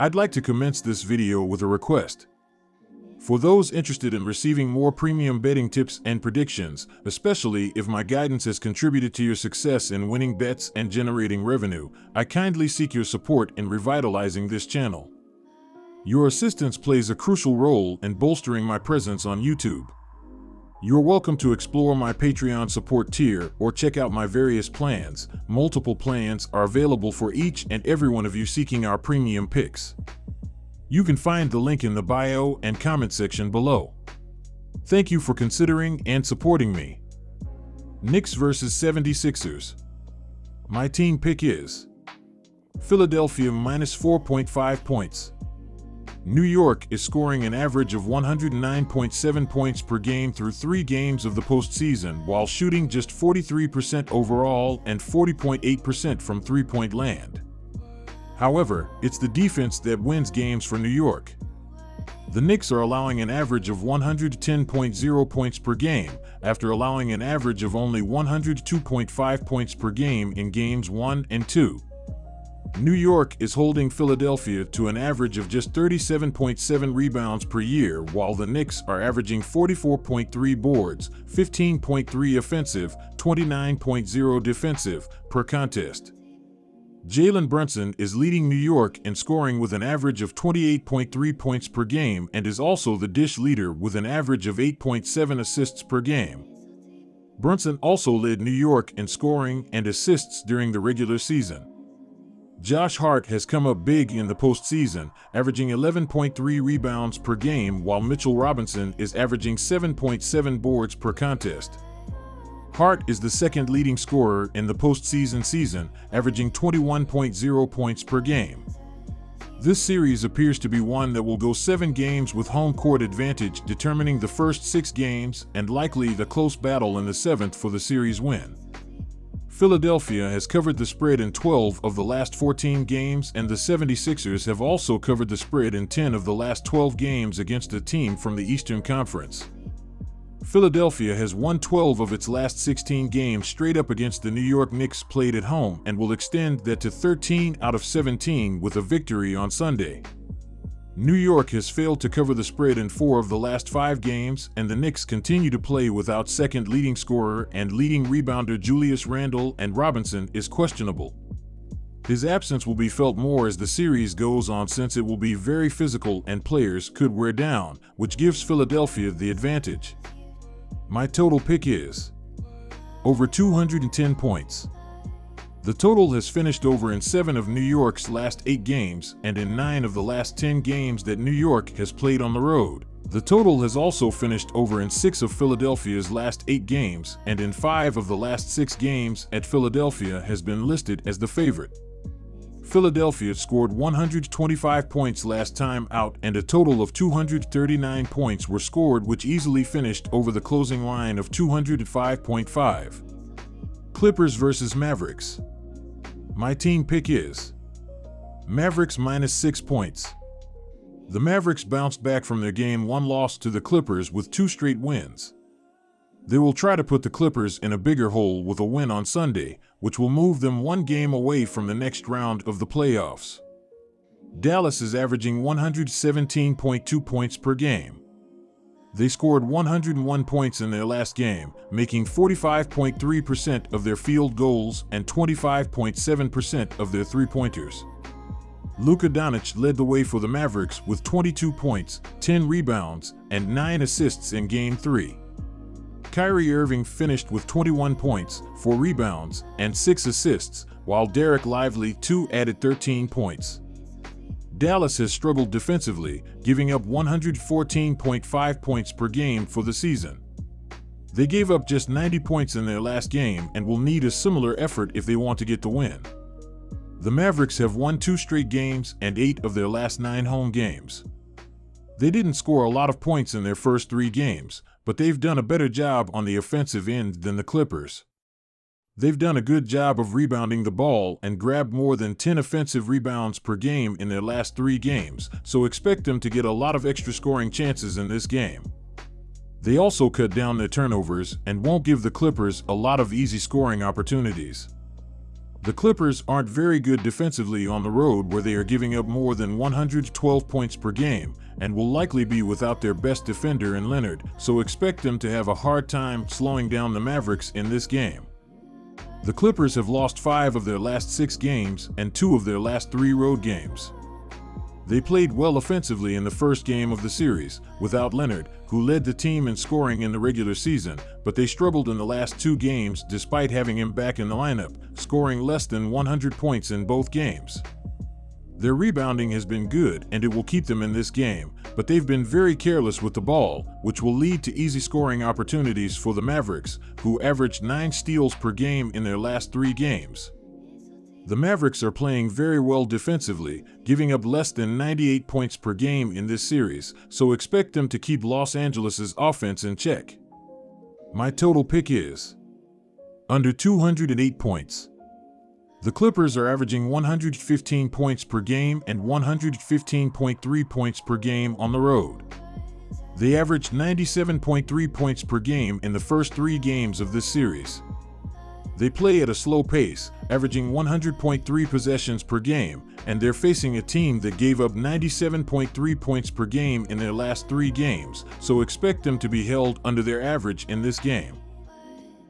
I'd like to commence this video with a request. For those interested in receiving more premium betting tips and predictions, especially if my guidance has contributed to your success in winning bets and generating revenue, I kindly seek your support in revitalizing this channel. Your assistance plays a crucial role in bolstering my presence on YouTube. You're welcome to explore my Patreon support tier or check out my various plans. Multiple plans are available for each and every one of you seeking our premium picks. You can find the link in the bio and comment section below. Thank you for considering and supporting me. Knicks vs 76ers. My team pick is Philadelphia minus 4.5 points. New York is scoring an average of 109.7 points per game through 3 games of the postseason, while shooting just 43% overall and 40.8% from three-point land. However, it's the defense that wins games for New York. The Knicks are allowing an average of 110.0 points per game, after allowing an average of only 102.5 points per game in games 1 and 2. New York is holding Philadelphia to an average of just 37.7 rebounds per year, while the Knicks are averaging 44.3 boards, 15.3 offensive, 29.0 defensive per contest. Jalen Brunson is leading New York in scoring with an average of 28.3 points per game and is also the dish leader with an average of 8.7 assists per game. Brunson also led New York in scoring and assists during the regular season. Josh Hart has come up big in the postseason, averaging 11.3 rebounds per game, while Mitchell Robinson is averaging 7.7 boards per contest. Hart is the second leading scorer in the postseason season, averaging 21.0 points per game. This series appears to be one that will go 7 games with home court advantage, determining the first 6 games and likely the close battle in the 7th for the series win. Philadelphia has covered the spread in 12 of the last 14 games, and the 76ers have also covered the spread in 10 of the last 12 games against a team from the Eastern Conference. Philadelphia has won 12 of its last 16 games straight up against the New York Knicks played at home and will extend that to 13 out of 17 with a victory on Sunday. New York has failed to cover the spread in 4 of the last 5 games, and the Knicks continue to play without second leading scorer and leading rebounder Julius Randle, and Robinson is questionable. His absence will be felt more as the series goes on, since it will be very physical and players could wear down, which gives Philadelphia the advantage. My total pick is over 210 points. The total has finished over in 7 of New York's last 8 games and in 9 of the last 10 games that New York has played on the road. The total has also finished over in 6 of Philadelphia's last 8 games, and in 5 of the last 6 games at Philadelphia has been listed as the favorite. Philadelphia scored 125 points last time out, and a total of 239 points were scored, which easily finished over the closing line of 205.5. Clippers vs Mavericks. My team pick is Mavericks minus 6 points. The Mavericks bounced back from their Game 1 loss to the Clippers with 2 straight wins. They will try to put the Clippers in a bigger hole with a win on Sunday, which will move them 1 game away from the next round of the playoffs. Dallas is averaging 117.2 points per game. They scored 101 points in their last game, making 45.3% of their field goals and 25.7% of their three-pointers. Luka Doncic led the way for the Mavericks with 22 points, 10 rebounds, and 9 assists in Game 3. Kyrie Irving finished with 21 points, 4 rebounds, and 6 assists, while Derek Lively too added 13 points. Dallas has struggled defensively, giving up 114.5 points per game for the season. They gave up just 90 points in their last game and will need a similar effort if they want to get the win. The Mavericks have won 2 straight games and 8 of their last 9 home games. They didn't score a lot of points in their first 3 games, but they've done a better job on the offensive end than the Clippers. They've done a good job of rebounding the ball and grabbed more than 10 offensive rebounds per game in their last 3 games, so expect them to get a lot of extra scoring chances in this game. They also cut down their turnovers and won't give the Clippers a lot of easy scoring opportunities. The Clippers aren't very good defensively on the road, where they are giving up more than 112 points per game and will likely be without their best defender in Leonard, so expect them to have a hard time slowing down the Mavericks in this game. The Clippers have lost 5 of their last 6 games and 2 of their last 3 road games. They played well offensively in the first game of the series, without Leonard, who led the team in scoring in the regular season, but they struggled in the last 2 games despite having him back in the lineup, scoring less than 100 points in both games. Their rebounding has been good and it will keep them in this game, but they've been very careless with the ball, which will lead to easy scoring opportunities for the Mavericks, who averaged 9 steals per game in their last 3 games. The Mavericks are playing very well defensively, giving up less than 98 points per game in this series, so expect them to keep Los Angeles' offense in check. My total pick is under 208 points. The Clippers are averaging 115 points per game and 115.3 points per game on the road. They averaged 97.3 points per game in the first 3 games of this series. They play at a slow pace, averaging 100.3 possessions per game, and they're facing a team that gave up 97.3 points per game in their last 3 games, so expect them to be held under their average in this game.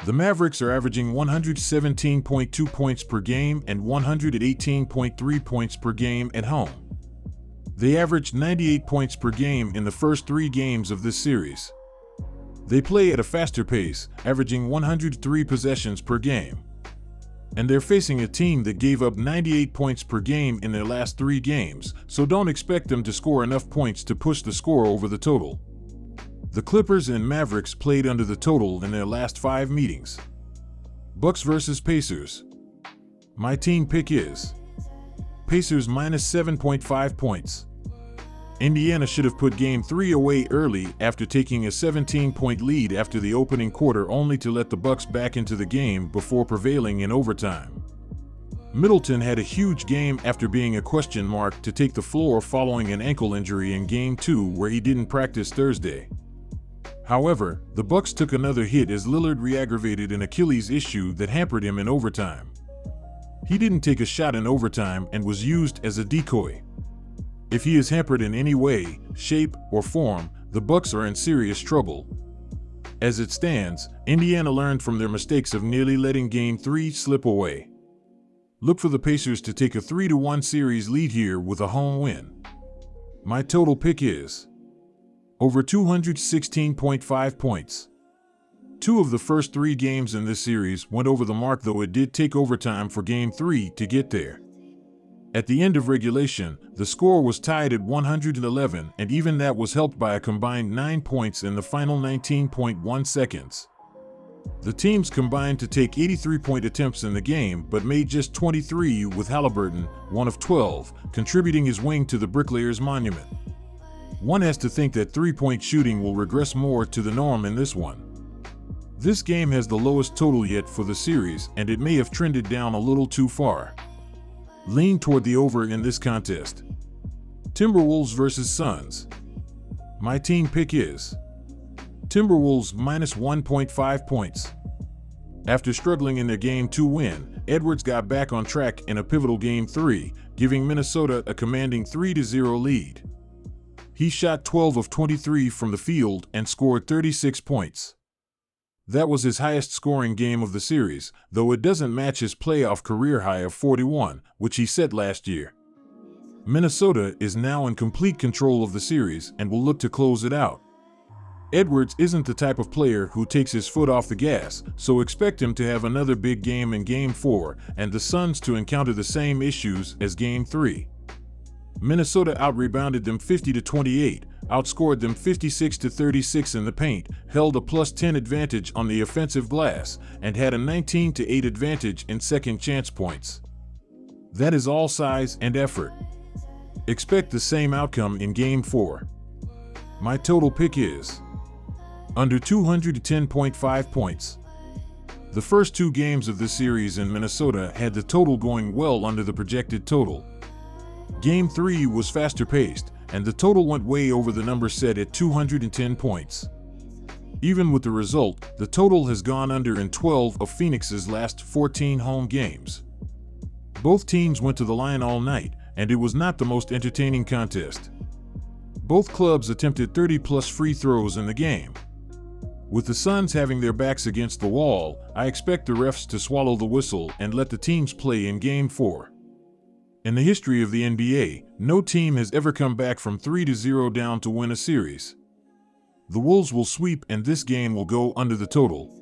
The Mavericks are averaging 117.2 points per game and 118.3 points per game at home. They averaged 98 points per game in the first 3 games of this series. They play at a faster pace, averaging 103 possessions per game. And they're facing a team that gave up 98 points per game in their last 3 games, so don't expect them to score enough points to push the score over the total. The Clippers and Mavericks played under the total in their last 5 meetings. Bucks vs. Pacers. My team pick is Pacers minus 7.5 points. Indiana should have put Game 3 away early after taking a 17-point lead after the opening quarter, only to let the Bucks back into the game before prevailing in overtime. Middleton had a huge game after being a question mark to take the floor following an ankle injury in Game 2 where he didn't practice Thursday. However, the Bucks took another hit as Lillard re-aggravated an Achilles issue that hampered him in overtime. He didn't take a shot in overtime and was used as a decoy. If he is hampered in any way, shape, or form, the Bucks are in serious trouble. As it stands, Indiana learned from their mistakes of nearly letting Game 3 slip away. Look for the Pacers to take a 3-1 series lead here with a home win. My total pick is over 216.5 points. 2 of the first 3 games in this series went over the mark, though it did take overtime for Game 3 to get there. At the end of regulation, the score was tied at 111, and even that was helped by a combined 9 points in the final 19.1 seconds. The teams combined to take 83-point attempts in the game, but made just 23, with Halliburton, 1 of 12, contributing his wing to the Bricklayers' monument. One has to think that 3-point shooting will regress more to the norm in this one. This game has the lowest total yet for the series, and it may have trended down a little too far. Lean toward the over in this contest. Timberwolves vs. Suns. My team pick is Timberwolves minus 1.5 points. After struggling in their Game 2 win, Edwards got back on track in a pivotal Game 3, giving Minnesota a commanding 3-0 lead. He shot 12 of 23 from the field and scored 36 points. That was his highest scoring game of the series, though it doesn't match his playoff career high of 41, which he set last year. Minnesota is now in complete control of the series and will look to close it out. Edwards isn't the type of player who takes his foot off the gas, so expect him to have another big game in Game 4 and the Suns to encounter the same issues as Game 3. Minnesota out-rebounded them 50-28, outscored them 56-36 in the paint, held a +10 advantage on the offensive glass, and had a 19-8 advantage in second chance points. That is all size and effort. Expect the same outcome in Game 4. My total pick is under 210.5 points. The first 2 games of this series in Minnesota had the total going well under the projected total. Game 3 was faster paced, and the total went way over the number set at 210 points. Even with the result, the total has gone under in 12 of Phoenix's last 14 home games. Both teams went to the line all night, and it was not the most entertaining contest. Both clubs attempted 30-plus free throws in the game. With the Suns having their backs against the wall, I expect the refs to swallow the whistle and let the teams play in Game 4. In the history of the NBA, no team has ever come back from 3-0 down to win a series. The Wolves will sweep and this game will go under the total.